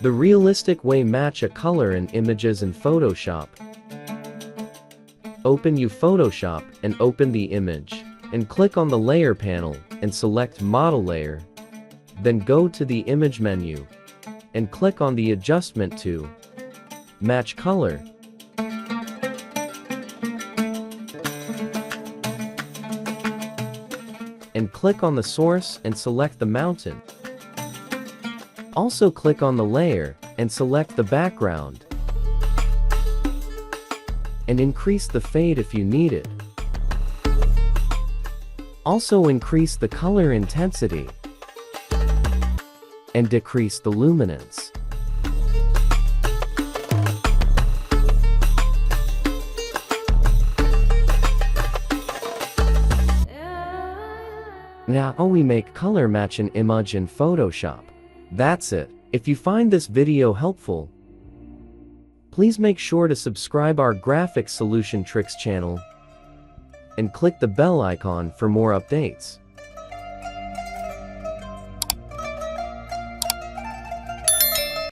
The realistic way match a color in images in Photoshop. Open Photoshop and open the image, and click on the layer panel and select model layer. Then go to the image menu and click on the adjustment to match color. And click on the source and select the mountain. Also click on the layer and select the background. And increase the fade if you need it. Also increase the color intensity. And decrease the luminance. Now we make color match an image in Photoshop. That's it. If you find this video helpful, please make sure to subscribe our Graphics Solution Tricks channel and click the bell icon for more updates.